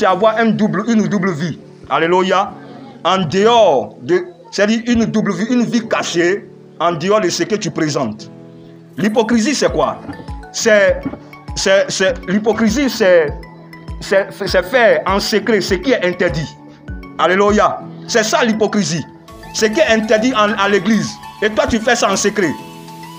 c'est avoir une double vie. Alléluia. En dehors de, c'est-à-dire une double vie, une vie cachée, en dehors de ce que tu présentes. L'hypocrisie, c'est quoi? L'hypocrisie, c'est faire en secret ce qui est interdit. Alléluia. C'est ça l'hypocrisie. Ce qui est interdit à l'église. Et toi, tu fais ça en secret.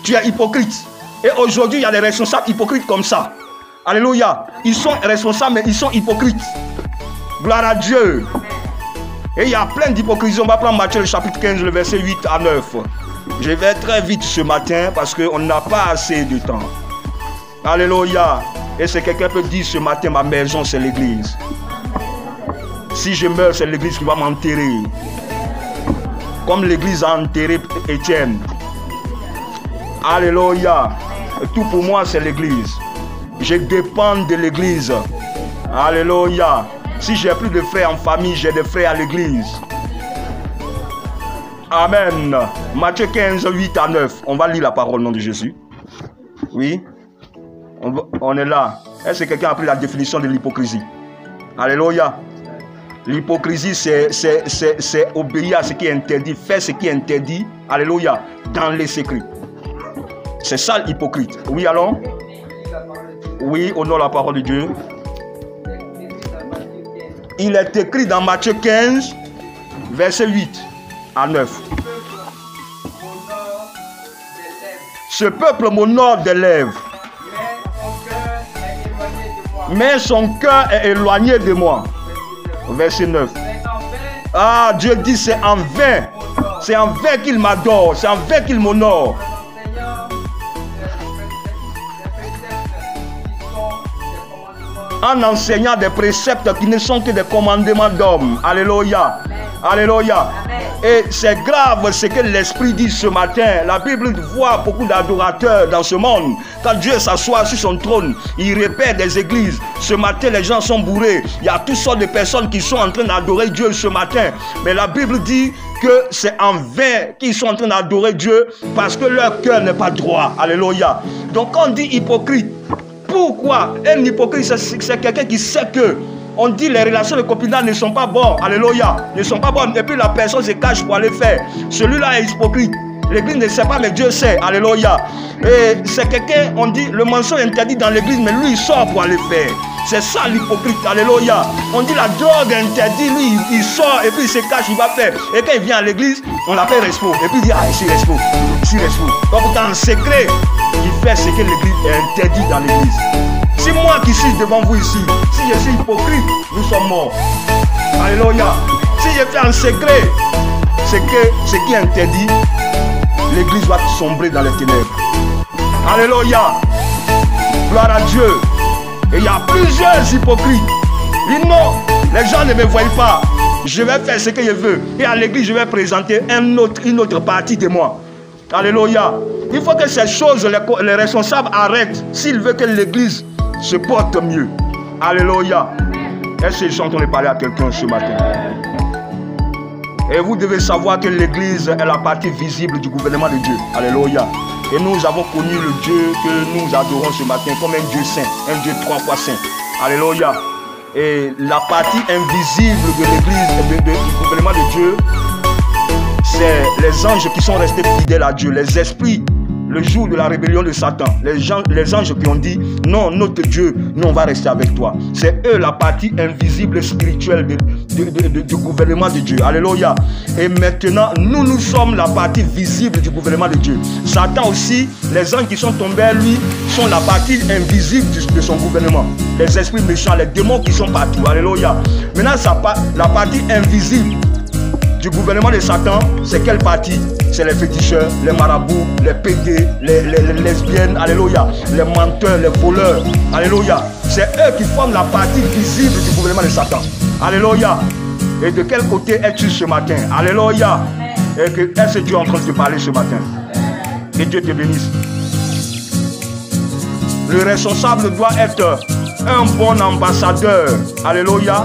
Tu es hypocrite. Et aujourd'hui, il y a des responsables hypocrites comme ça. Alléluia. Ils sont responsables, mais ils sont hypocrites. Gloire à Dieu. Et il y a plein d'hypocrisie. On va prendre Matthieu, le chapitre 15, le verset 8 à 9. Je vais très vite ce matin parce qu'on n'a pas assez de temps. Alléluia. Et si quelqu'un peut dire ce matin, ma maison, c'est l'église. Si je meurs, c'est l'église qui va m'enterrer. Comme l'église a enterré Étienne. Alléluia. Tout pour moi, c'est l'église. Je dépends de l'église. Alléluia. Si j'ai plus de frères en famille, j'ai des frères à l'église. Amen. Matthieu 15, 8 à 9. On va lire la parole au nom de Jésus. Oui. On est là. Est-ce que quelqu'un a pris la définition de l'hypocrisie? Alléluia. L'hypocrisie, c'est obéir à ce qui est interdit, faire ce qui est interdit. Alléluia. Dans les secrets. C'est ça l'hypocrite. Oui, alors? Oui, au nom de la parole de Dieu. Il est écrit dans Matthieu 15, verset 8 à 9. Ce peuple m'honore des lèvres, mais son cœur est éloigné de moi. Verset 9. Ah, Dieu dit c'est en vain. C'est en vain qu'il m'adore. C'est en vain qu'il m'honore. En enseignant des préceptes qui ne sont que des commandements d'hommes. Alléluia. Alléluia. Et c'est grave ce que l'Esprit dit ce matin. La Bible voit beaucoup d'adorateurs dans ce monde. Quand Dieu s'assoit sur son trône, il répète des églises. Ce matin, les gens sont bourrés. Il y a toutes sortes de personnes qui sont en train d'adorer Dieu ce matin. Mais la Bible dit que c'est en vain qu'ils sont en train d'adorer Dieu parce que leur cœur n'est pas droit. Alléluia. Donc quand on dit hypocrite, pourquoi? Un hypocrite, c'est quelqu'un qui sait que on dit les relations de copinage ne sont pas bonnes. Alléluia. Ne sont pas bonnes. Et puis la personne se cache pour aller faire. Celui-là est hypocrite. L'église ne sait pas, mais Dieu sait. Alléluia. Et c'est quelqu'un, on dit, le mensonge est interdit dans l'église, mais lui, il sort pour aller faire. C'est ça l'hypocrite. Alléluia. On dit la drogue est interdite, lui, il sort et puis il se cache, il va faire. Et quand il vient à l'église, on l'appelle Respo. Et puis il dit, ah, ici Respo. Ici Respo. Donc dans le secret, il fait ce que l'église est interdit dans l'église. Si moi qui suis devant vous ici, si je suis hypocrite, nous sommes morts. Alléluia. Si je fais en secret ce qui est interdit, l'église va sombrer dans les ténèbres. Alléluia. Gloire à Dieu. Et il y a plusieurs hypocrites. Ils disent non, les gens ne me voient pas. Je vais faire ce que je veux. Et à l'église, je vais présenter une autre partie de moi. Alléluia. Il faut que ces choses, les responsables arrêtent s'ils veulent que l'église se porte mieux. Alléluia. Est-ce que je suis en train de parler à quelqu'un ce matin? Et vous devez savoir que l'église est la partie visible du gouvernement de Dieu. Alléluia. Et nous avons connu le Dieu que nous adorons ce matin comme un Dieu saint, un Dieu 3 fois saint. Alléluia. Et la partie invisible de l'église, du gouvernement de Dieu, c'est les anges qui sont restés fidèles à Dieu, les esprits. Le jour de la rébellion de Satan, les anges qui ont dit non, notre Dieu, nous on va rester avec toi. C'est eux la partie invisible spirituelle du gouvernement de Dieu. Alléluia. Et maintenant, nous sommes la partie visible du gouvernement de Dieu. Satan aussi, les anges qui sont tombés à lui, sont la partie invisible de son gouvernement. Les esprits méchants, les démons qui sont partout. Alléluia. Maintenant, la partie invisible du gouvernement de Satan, c'est quelle partie? C'est les féticheurs, les marabouts, les pédés, les lesbiennes, alléluia, les menteurs, les voleurs, alléluia. C'est eux qui forment la partie visible du gouvernement de Satan. Alléluia. Et de quel côté es-tu ce matin? Alléluia. Et que est-ce que Dieu est en train de te parler ce matin? Que Dieu te bénisse. Le responsable doit être un bon ambassadeur. Alléluia.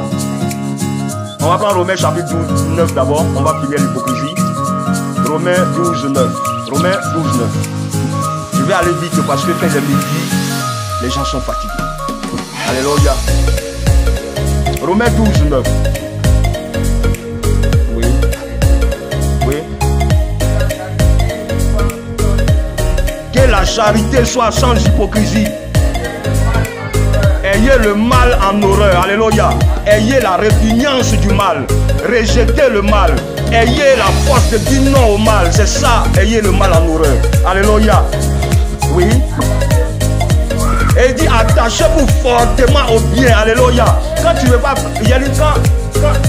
On va prendre Romains chapitre 12, 9 d'abord. On va finir l'hypocrisie. Romains 12, 9. Romains 12, 9. Je vais aller vite parce que quand j'ai midi, les gens sont fatigués. Alléluia. Romains 12, 9. Oui. Oui. Que la charité soit sans hypocrisie. Ayez le mal en horreur. Alléluia. Ayez la répugnance du mal. Rejetez le mal. Ayez la force de dire non au mal. C'est ça. Ayez le mal en horreur. Alléluia. Oui. Et il dit attachez-vous fortement au bien. Alléluia. Quand tu ne veux pas. Il y a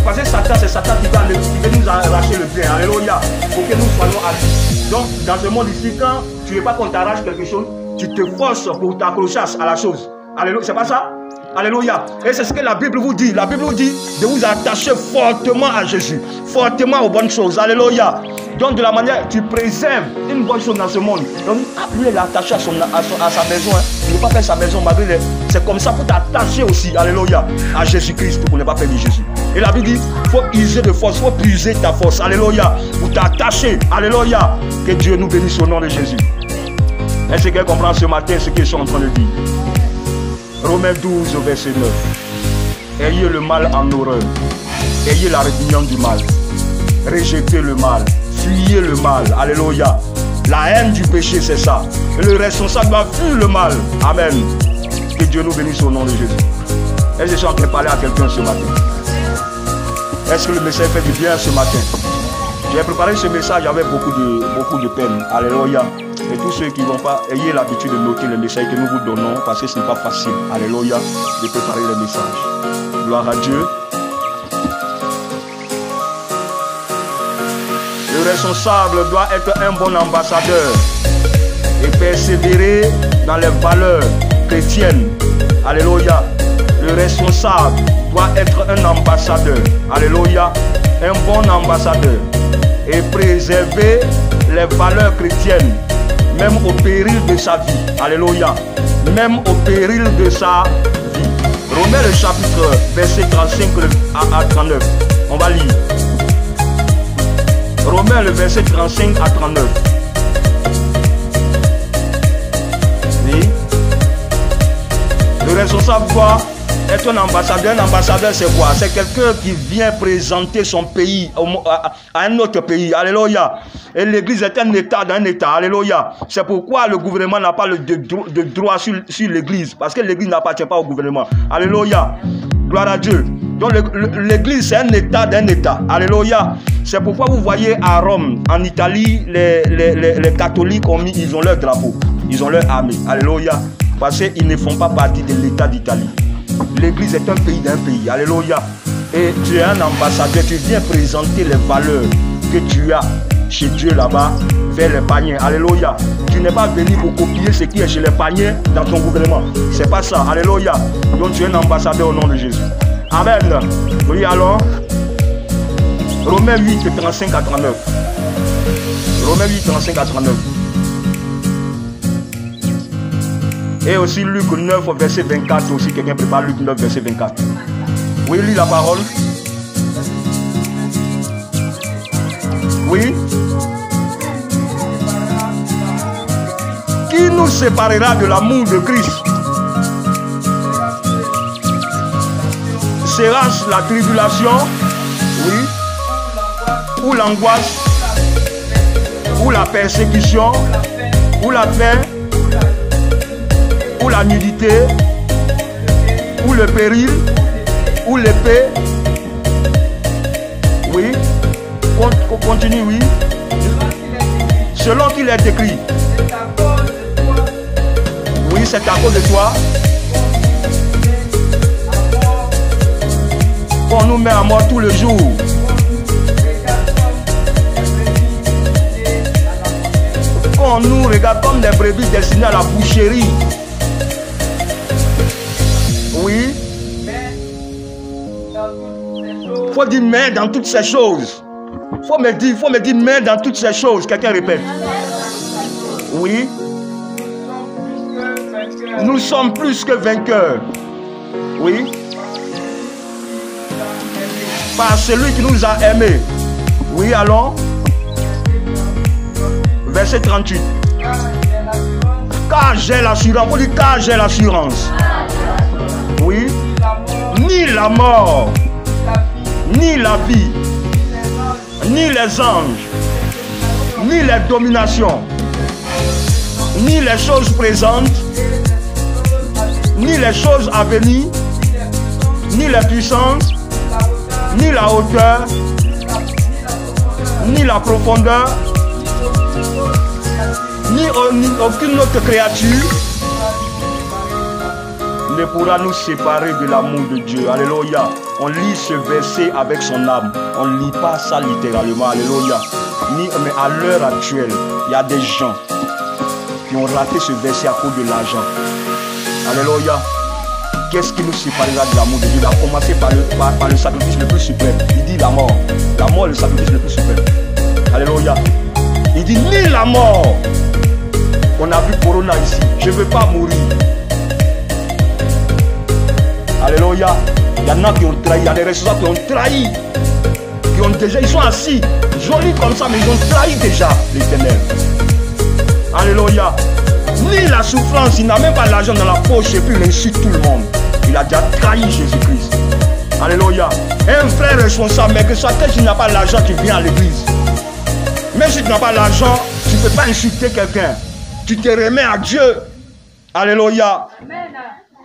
parce que Satan, c'est Satan qui va nous arracher le bien. Alléluia. Pour que nous soyons assis. Donc, dans ce monde ici, quand tu ne veux pas qu'on t'arrache quelque chose, tu te forces pour t'accrocher à la chose. Alléluia. C'est pas ça? Alléluia. Et c'est ce que la Bible vous dit. La Bible vous dit de vous attacher fortement à Jésus. Fortement aux bonnes choses. Alléluia. Donc de la manière, tu préserves une bonne chose dans ce monde. Donc lui, il est attaché à sa maison. Hein. Il ne veut pas faire sa maison malgré. C'est comme ça pour t'attacher aussi. Alléluia. À Jésus-Christ pour ne pas perdre Jésus. Et la Bible dit, il faut user de force. Il faut puiser ta force. Alléluia. Pour t'attacher. Alléluia. Que Dieu nous bénisse au nom de Jésus. Est-ce que quelqu'un comprend ce matin ce qu'ils sont en train de dire? Romains 12, verset 9. Ayez le mal en horreur. Ayez la répugnance du mal. Rejetez le mal. Fuyez le mal. Alléluia. La haine du péché, c'est ça. Et le responsable doit fuir le mal. Amen. Que Dieu nous bénisse au nom de Jésus. Est-ce que je suis en train de parler à quelqu'un ce matin? Est-ce que le message fait du bien ce matin? J'ai préparé ce message avec beaucoup de peine. Alléluia. Et tous ceux qui n'ont pas, ayez l'habitude de noter les messages que nous vous donnons parce que ce n'est pas facile. Alléluia. De préparer les messages. Gloire à Dieu. Le responsable doit être un bon ambassadeur et persévérer dans les valeurs chrétiennes. Alléluia. Le responsable doit être un ambassadeur. Alléluia. Un bon ambassadeur. Et préserver les valeurs chrétiennes. Même au péril de sa vie. Alléluia. Même au péril de sa vie. Romains le chapitre verset 35 à 39. On va lire. Romains le verset 35 à 39. Oui. Le responsable doit être un ambassadeur. Un ambassadeur, c'est quoi? C'est quelqu'un qui vient présenter son pays à un autre pays. Alléluia. Et l'église est un état d'un état. Alléluia. C'est pourquoi le gouvernement n'a pas de droit sur l'église. Parce que l'église n'appartient pas au gouvernement. Alléluia. Gloire à Dieu. Donc l'église c'est un état d'un état. Alléluia. C'est pourquoi vous voyez à Rome, en Italie, les catholiques ils ont leur drapeau. Ils ont leur armée. Alléluia. Parce qu'ils ne font pas partie de l'état d'Italie. L'église est un pays d'un pays. Alléluia. Et tu es un ambassadeur. Tu viens présenter les valeurs que tu as chez Dieu là-bas vers les païens. Alléluia. Tu n'es pas venu pour copier ce qui est chez les païens dans ton gouvernement. C'est pas ça. Alléluia. Donc tu es un ambassadeur au nom de Jésus. Amen. Oui alors. Romains 8, 35 à 39. Romains 8, 35 à 39. Et aussi Luc 9, verset 24 aussi. Quelqu'un prépare Luc 9, verset 24. Oui, lis la parole. Oui. Qui nous séparera de l'amour de Christ? Sera-ce la tribulation? Oui. Ou l'angoisse? Ou la persécution? Ou la faim? Ou la nudité? Ou le péril? Ou l'épée? Oui. Continue, oui. Selon qu'il est écrit. Oui, c'est à cause de toi qu'on nous met à mort tout le jour. Qu'on nous regarde comme des brebis destinées à la boucherie. Oui. Faut dire mais dans toutes ces choses. Faut me dire mais dans toutes ces choses. Quelqu'un répète. Oui. Nous sommes plus que vainqueurs. Oui. Par celui qui nous a aimés. Oui, allons. Verset 38. Car j'ai l'assurance. Faut dire car j'ai l'assurance. Oui. Ni ni la mort, ni la vie, ni les anges, ni les dominations, ni les choses présentes, ni les choses à venir, ni les puissances, ni la hauteur, ni la profondeur, ni aucune autre créature ne pourra nous séparer de l'amour de Dieu. Alléluia. On lit ce verset avec son âme. On ne lit pas ça littéralement. Alléluia. Mais à l'heure actuelle, il y a des gens qui ont raté ce verset à cause de l'argent. Alléluia. Qu'est-ce qui nous séparera de l'amour de Dieu? Il va commencer par le sacrifice le plus suprême. Il dit la mort. La mort est le sacrifice le plus suprême. Alléluia. Il dit ni la mort. On a vu Corona ici. Je ne veux pas mourir. Alléluia. Il y en a qui ont trahi. Il y a des responsables qui ont trahi. Ils sont assis. Jolis comme ça, mais ils ont trahi déjà l'Éternel. Alléluia. Ni la souffrance. Il n'a même pas l'argent dans la poche et puis il insulte tout le monde. Il a déjà trahi Jésus-Christ. Alléluia. Un frère responsable, mais que soit tel tu n'as pas l'argent, tu viens à l'église. Même si tu n'as pas l'argent, tu ne peux pas insulter quelqu'un. Tu te remets à Dieu. Alléluia.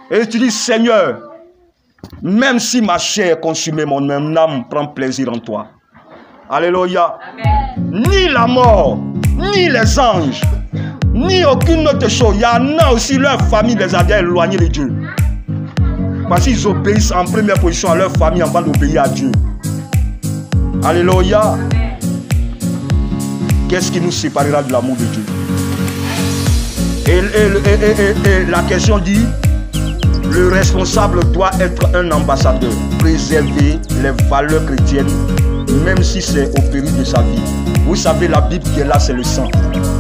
Et tu dis, Seigneur, même si ma chair est consumée, mon âme prend plaisir en toi. Alléluia. Ni la mort, ni les anges, ni aucune autre chose. Il y en a aussi, leur famille les a éloignés de Dieu. Parce qu'ils obéissent en première position à leur famille avant d'obéir à Dieu. Alléluia. Qu'est-ce qui nous séparera de l'amour de Dieu? Et la question dit, le responsable doit être un ambassadeur, préserver les valeurs chrétiennes, même si c'est au péril de sa vie. Vous savez, la Bible qui est là, c'est le sang.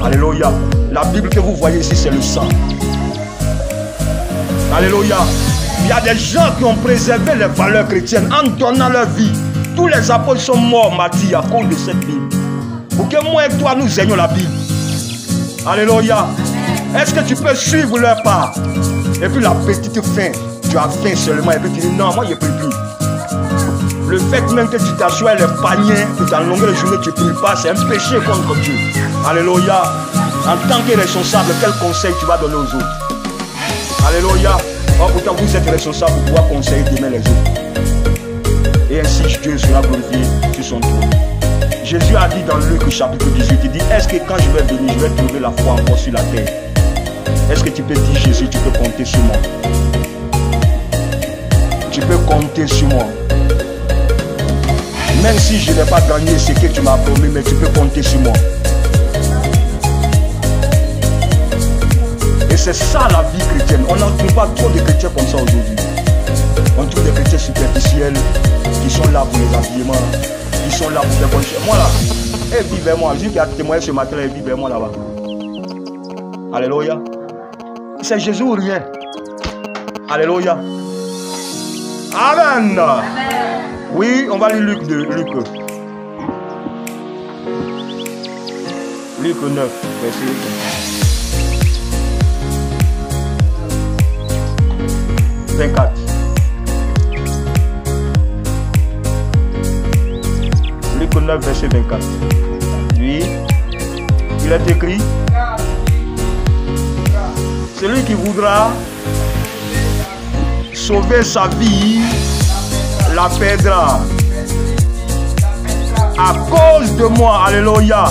Alléluia. La Bible que vous voyez ici, c'est le sang. Alléluia. Il y a des gens qui ont préservé les valeurs chrétiennes en donnant leur vie. Tous les apôtres sont morts, martyrs, à cause de cette Bible. Pour que moi et toi, nous ayons la Bible. Alléluia. Est-ce que tu peux suivre leur pas? Et puis la petite faim, tu as faim seulement, et puis tu dis non, moi je ne prie plus. Le fait même que tu t'assois les paniers, que dans la longueur de journée tu ne pries pas, c'est un péché contre Dieu. Alléluia. En tant que responsable, quel conseil tu vas donner aux autres? Alléluia. Oh, pourtant vous êtes responsable pour pouvoir conseiller demain les autres. Et ainsi Dieu sera glorifié sur son trône. Jésus a dit dans Luc chapitre 18, il dit, est-ce que quand je vais venir, je vais trouver la foi encore sur la terre? Est-ce que tu peux dire, Jésus, tu peux compter sur moi? Tu peux compter sur moi. Même si je n'ai pas gagné ce que tu m'as promis, mais tu peux compter sur moi. Et c'est ça la vie chrétienne. On n'en trouve pas trop de chrétiens comme ça aujourd'hui. On trouve des chrétiens superficiels qui sont là pour les habillements, qui sont là pour les bonnes choses. Moi là, et vivez-moi, Jésus qui a témoigné ce matin, et vivez-moi là-bas. Alléluia. C'est Jésus ou rien. Alléluia. Amen. Oui, on va lire Luc 2. Luc 9, verset 24. Luc 9, verset 24. Oui. Il est écrit. Celui qui voudra sauver sa vie la perdra à cause de moi. Alléluia.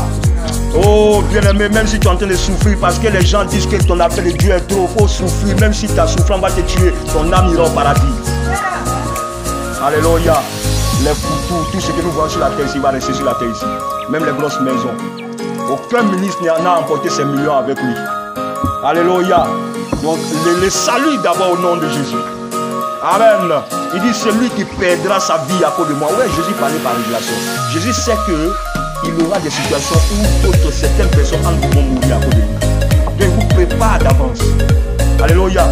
Oh bien-aimé, même si tu es en train de souffrir parce que les gens disent que ton appel de Dieu est trop, faut souffrir. Même si ta souffrance va te tuer, ton âme ira au paradis. Alléluia. Les foutous, tout ce que nous voyons sur la terre ici va rester sur la terre ici. Même les grosses maisons. Aucun ministre n'a emporté ses millions avec lui. Alléluia. Donc le salut d'abord au nom de Jésus. Amen. Il dit celui qui perdra sa vie à cause de moi. Ouais, Jésus parlait par révélation. Jésus sait qu'il y aura des situations où certaines personnes vont mourir à cause de lui. Donc il vous prépare d'avance. Alléluia.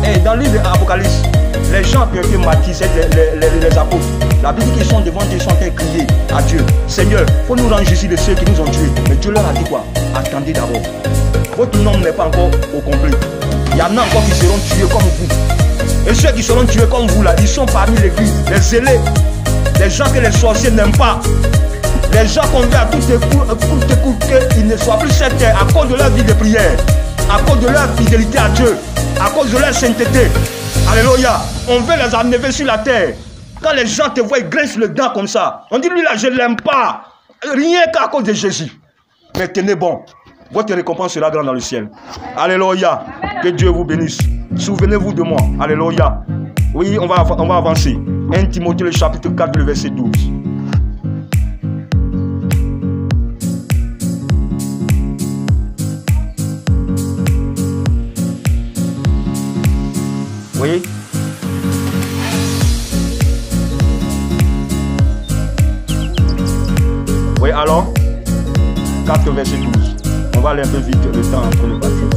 Et dans le livre de l'Apocalypse, les gens qui ont été martyrs, les apôtres, la Bible dit qu'ils sont devant Dieu, ils sont en train de crier à Dieu. Seigneur, il faut nous rendre justice de ceux qui nous ont tués. Mais Dieu leur a dit quoi? Attendez d'abord. Votre nombre n'est pas encore au complet. Il y en a encore qui seront tués comme vous. Et ceux qui seront tués comme vous là, ils sont parmi l'église, les zélés, les gens que les sorciers n'aiment pas. Les gens qu'on veut à tout écouter, qu'ils ne soient plus sur terre à cause de leur vie de prière, à cause de leur fidélité à Dieu, à cause de leur sainteté. Alléluia. On veut les enlever sur la terre. Quand les gens te voient, ils grincent le dent comme ça. On dit, lui là, je ne l'aime pas. Rien qu'à cause de Jésus. Mais tenez bon. Votre récompense sera grande dans le ciel. Alléluia. Que Dieu vous bénisse. Souvenez-vous de moi. Alléluia. Oui, on va avancer. 1 Timothée, le chapitre 4, le verset 12. Oui. Oui, alors 4 verset 12. On va aller un peu vite, le temps est en train de partir.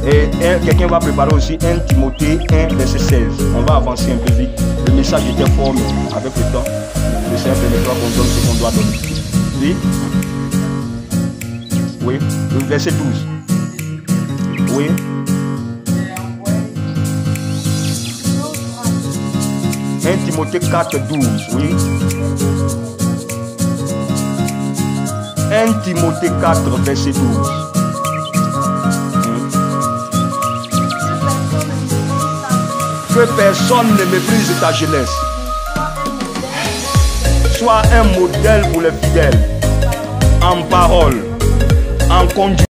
Et quelqu'un va préparer aussi 1 Timothée 1 verset 16. On va avancer un peu vite. Le message était fort, mais avec le temps, le Seigneur permettra qu'on donne ce qu'on doit donner. Oui. Oui, le verset 12. Oui. « 1 Timothée 4, 12, oui. 1 Timothée 4, verset 12. Que personne ne méprise ta jeunesse. Sois un modèle pour les fidèles, en parole, en conduite.